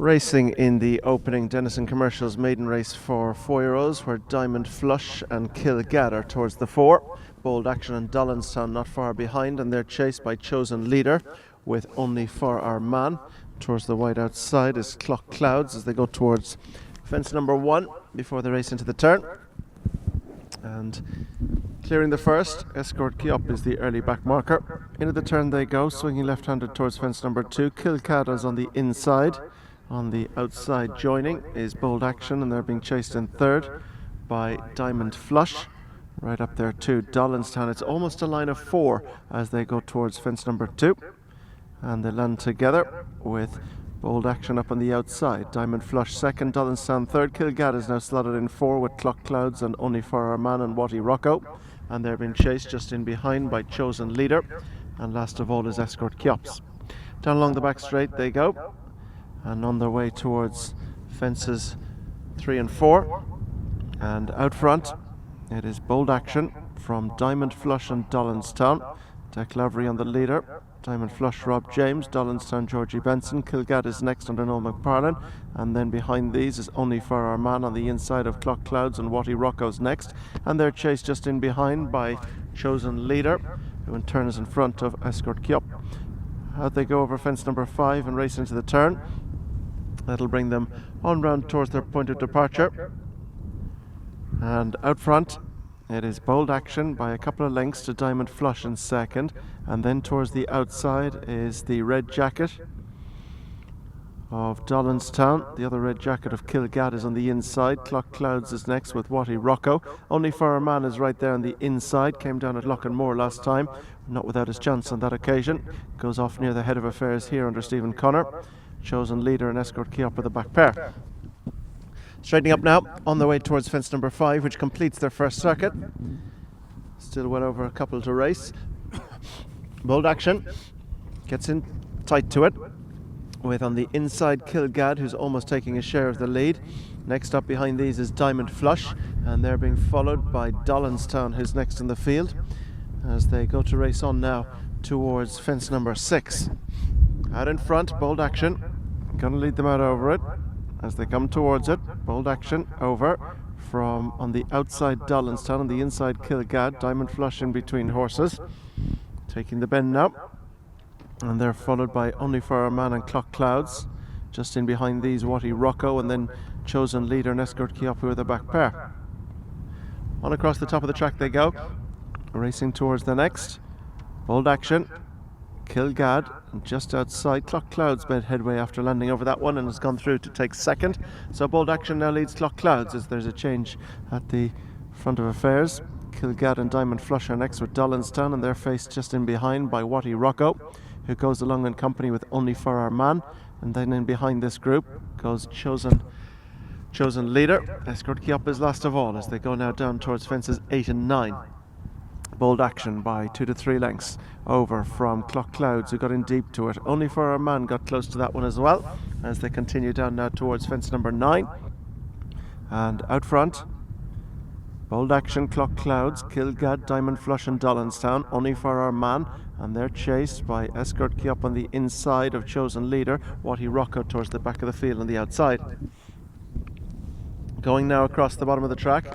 Racing in the opening Dennison Commercials maiden race for 4-year-olds, where Diamond Flush and Kilgad are towards the fore. Bold Action and Dolanstown not far behind, and they're chased by Chosen Leader with Only For Our Man. Towards the wide outside is Clock Clouds as they go towards fence number 1 before they race into the turn. And clearing the first, S.R.B is the early back marker. Into the turn they go, swinging left-handed towards fence number 2. Kilgad is on the inside. On the outside joining is Bold Action, and they're being chased in third by Diamond Flush. Right up there too, Dolanstown. It's almost a line of 4 as they go towards fence number 2. And they land together with Bold Action up on the outside. Diamond Flush second, Dolanstown third. Kilgad is now slotted in 4 with Clock Clouds and Only For Our Man and Watty Rocco. And they're being chased just in behind by Chosen Leader. And last of all is S.R.B. Down along the back straight they go. And on their way towards fences 3 and 4. And out front it is Bold Action from Diamond Flush and Dolanstown. Deck Lavery on the leader. Diamond Flush Rob James, Dolanstown Georgie Benson. Kilgad is next under Noel McParlin, and then behind these is Only For Our Man on the inside of Clock Clouds, and Watty Rocco's next, and they're chased just in behind by Chosen Leader, who in turn is in front of S.R.B. Out they go over fence number 5 and race into the turn. That'll bring them on round towards their point of departure. And out front it is Bold Action by a couple of lengths to Diamond Flush in second, and then towards the outside is the red jacket of Dolanstown. The other red jacket of Kilgad is on the inside. Clock Clouds is next with Watty Rocco. Only For Our Man is right there on the inside. Came down at Loughnmore last time, not without his chance on that occasion. Goes off near the head of affairs here under Stephen Connor. Chosen Leader and S.R.B. are the back pair. Straightening up now, on their way towards fence number 5, which completes their first circuit. Still well over a couple to race. Bold Action gets in tight to it, with on the inside Kilgad, who's almost taking a share of the lead. Next up behind these is Diamond Flush, and they're being followed by Dolanstown, who's next in the field, as they go to race on now towards fence number 6. Out in front, Bold Action, going to lead them out over it. As they come towards it, Bold Action over from on the outside Dolanstown, on the inside Kilgad, Diamond Flush in between horses. Taking the bend now, and they're followed by Only For Our Man and Clock Clouds. Just in behind these, Watty Rocco, and then Chosen Leader and S.R.B. who are the back pair. On across the top of the track they go, racing towards the next. Bold Action, Kilgad, and just outside Clock Clouds made headway after landing over that one and has gone through to take second. So Bold Action now leads Clock Clouds as there's a change at the front of affairs. Kilgad and Diamond Flush are next with Dolanstown, and they're faced just in behind by Watty Rocco, who goes along in company with Only For Our Man. And then in behind this group goes Chosen Leader. S.R.B. is last of all as they go now down towards fences 8 and 9. Bold Action by 2 to 3 lengths over from Clock Clouds, who got in deep to it. Only For Our Man got close to that one as well as they continue down now towards fence number 9. And out front, Bold Action, Clock Clouds, Kilgad, Diamond Flush and Dolanstown. Only For Our Man, and they're chased by S.R.B. on the inside of Chosen Leader, Watty Rocco towards the back of the field on the outside. Going now across the bottom of the track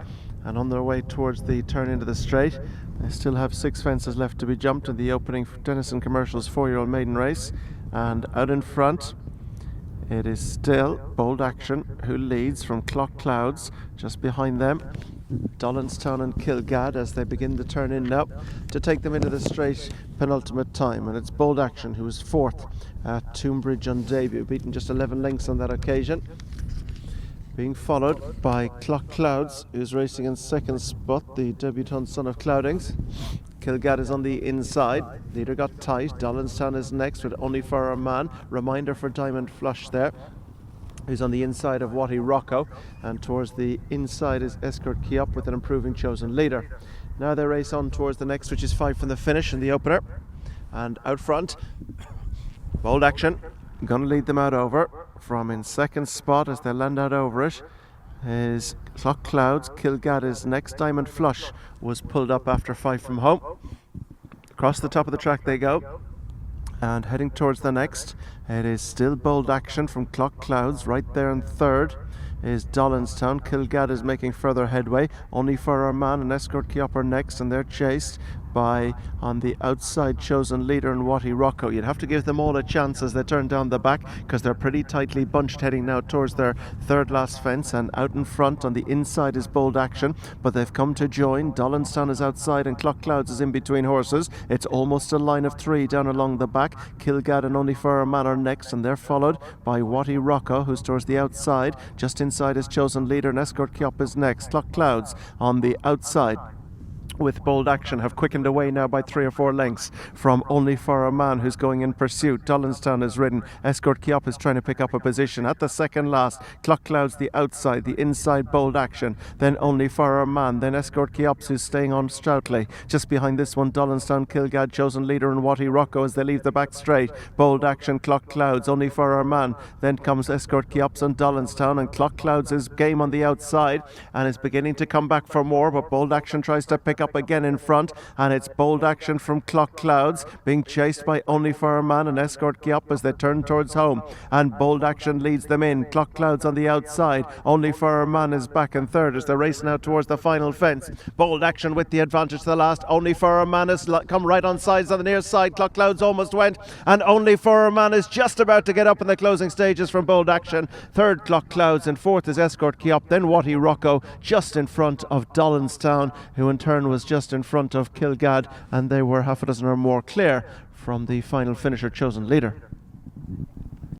and on their way towards the turn into the straight. They still have 6 fences left to be jumped in the opening Dennison Commercials 4-year-old maiden race. And out in front it is still Bold Action, who leads from Clock Clouds. Just behind them Dolanstown and Kilgad as they begin the turn in now to take them into the straight penultimate time. And it's Bold Action who was 4th at Tombridge on debut, beaten just 11 lengths on that occasion, being followed by Clock Clouds, who's racing in second spot, the debutant son of Cloudings. Kilgad is on the inside. Leader got tight. Dolanstown is next with Only For Our Man. Reminder for Diamond Flush there, who's on the inside of Watty Rocco, and towards the inside is S.R.B. with an improving Chosen Leader. Now they race on towards the next, which is 5 from the finish in the opener. And out front, Bold Action going to lead them out over from in second spot as they land out over it is Clock Clouds. Kilgad is next. Diamond Flush was pulled up after 5 from home. Across the top of the track they go, And heading towards the next, it is still Bold Action from Clock Clouds. Right there in third is Dollinstown. Kilgad is making further headway. Only for Our Man and Escort Keop are next, and they're chased by, on the outside, Chosen Leader and Watty Rocco. You'd have to give them all a chance as they turn down the back, because they're pretty tightly bunched heading now towards their third last fence. And out in front on the inside is Bold Action, but they've come to join. Dollinstown is outside and Clock Clouds is in between horses. It's almost a line of three down along the back. Kilgad and Only for Our Man are next, and they're followed by Watty Rocco, who's towards the outside. Just inside is Chosen Leader and Escort Keop is next. Clock Clouds on the outside with Bold Action have quickened away now by 3 or 4 lengths from Only for a Man, who's going in pursuit. Dollinstown is ridden. Escort Keop is trying to pick up a position at the second last. Clock Clouds the outside, the inside Bold Action, then Only for a Man, then Escort Keop, who's staying on stoutly. Just behind this one, Dollinstown, Kilgad, Chosen Leader and Watty Rocco as they leave the back straight. Bold Action, Clock Clouds, Only for Our Man, then comes Escort Keops and Dollinstown, and Clock Clouds is game on the outside and is beginning to come back for more, but Bold Action tries to pick up again in front, and it's Bold Action from Clock Clouds being chased by Only for a Man and Escort Keop as they turn towards home, and Bold Action leads them in. Clock Clouds on the outside, Only for a Man is back in third as they race now towards the final fence. Bold Action with the advantage to the last. Only for a Man has come right on sides on the near side. Clock Clouds almost went, and Only for a Man is just about to get up in the closing stages from Bold Action. Third Clock Clouds, and fourth is Escort Keop, then Watty Rocco just in front of Dollinstown, who in turn was just in front of Kilgad, and they were half a dozen or more clear from the final finisher, Chosen Leader.